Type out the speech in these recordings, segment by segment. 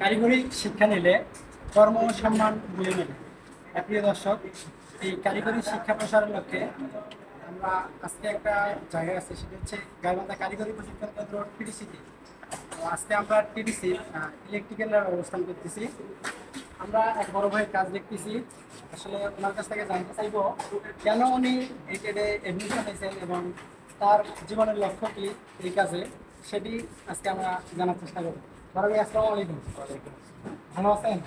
কারিগরি শিক্ষা নিলে কর্মসম্মান বলে মেলে। প্রিয় দর্শক, এই কারিগরি শিক্ষা প্রসারের লক্ষ্যে আমরা আজকে একটা জায়গায় আছি, সেটা হচ্ছে গাইবান্ধা কারিগরি প্রশিক্ষণ কেন্দ্র টিডিসিতে। তো আজকে আমরা টিডিসি ইলেকট্রিক্যালের অবস্থান করতেছি। আমরা এক বড় ভাইয়ের কাজ দেখতেছি। আসলে ওনার কাছ থেকে জানতে চাইবো কেন উনি এই ট্রেডে এডমিশন নিয়েছেন এবং তার জীবনের লক্ষ্য কি এই কাজে, সেটি আজকে আমরা জানার চেষ্টা করব। বড় ভাই, আসসালামু আলাইকুম। ভালো আছেন?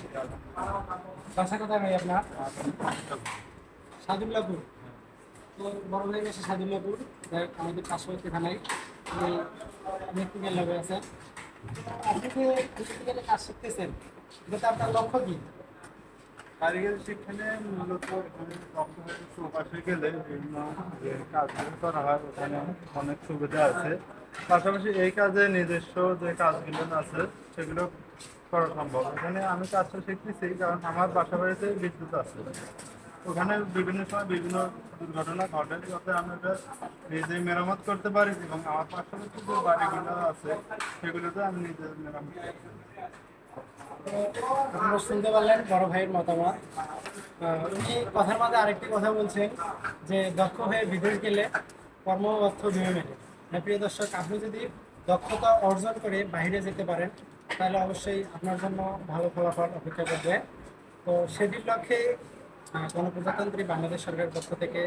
বাসা কোথায় ভাই আপনার? সাদুল্লাপুর। তো বড় ভাই গেছে সাদুল্লাপুর, আমাদের পার্শ্ববর্তী থানায়। উনি ইলেকট্রিক্যাল ল্যাবে আছেন। আপনি যে ইলেকট্রিক্যালে কাজ শিখতেছেন, এটা আপনার লক্ষ্য কি? কারিগরি শিক্ষণে মূলত প্রকাশে গেলে বিভিন্ন যে কাজগুলো করা হয় ওখানে অনেক সুবিধা আছে। পাশাপাশি এই কাজে নিজস্ব যে কাজগুলো আছে সেগুলো করা সম্ভব। এখানে আমি কাজটা শিখতেছি কারণ আমার বাসা বাড়িতে বিদ্যুৎ আছে। ওখানে বিভিন্ন সময় বিভিন্ন দুর্ঘটনা ঘটে, যাতে আমি এটা নিজেই মেরামত করতে পারি এবং আমার পাশাপাশি যে বাড়িগুলো আছে সেগুলোতে আমি নিজে মেরামত করতে পারি। আপনারা শুনতে পারলেন বড় ভাইয়ের মতামত। উনি কথার মাঝে আরেকটি কথা বলছেন যে দক্ষ হয়ে বিদেশ গেলে কর্মঅর্থ জমে মেলে। প্রিয় দর্শক, আপনি যদি দক্ষতা অর্জন করে বাইরে যেতে পারেন তাহলে অবশ্যই আপনার জন্য ভালো ফলাফল অপেক্ষা করবে। তো সেটির লক্ষ্যে গণপ্রজাতন্ত্রী বাংলাদেশ সরকারের পক্ষ থেকে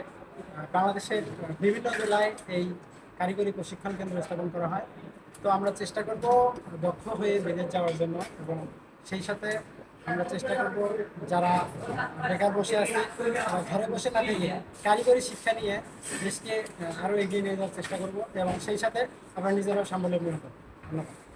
বাংলাদেশের বিভিন্ন জেলায় এই কারিগরি প্রশিক্ষণ কেন্দ্র স্থাপন করা হয়। তো আমরা চেষ্টা করব দক্ষ হয়ে বিদেশ যাওয়ার জন্য, এবং সেই সাথে আমরা চেষ্টা করব যারা বেকার বসে আছে বা ঘরে বসে না থেকে কারিগরি শিক্ষা নিয়ে দেশকে আরও এগিয়ে নিয়ে যাওয়ার চেষ্টা করব, এবং সেই সাথে আমরা নিজেরাও স্বাবলম্বী হব। ধন্যবাদ।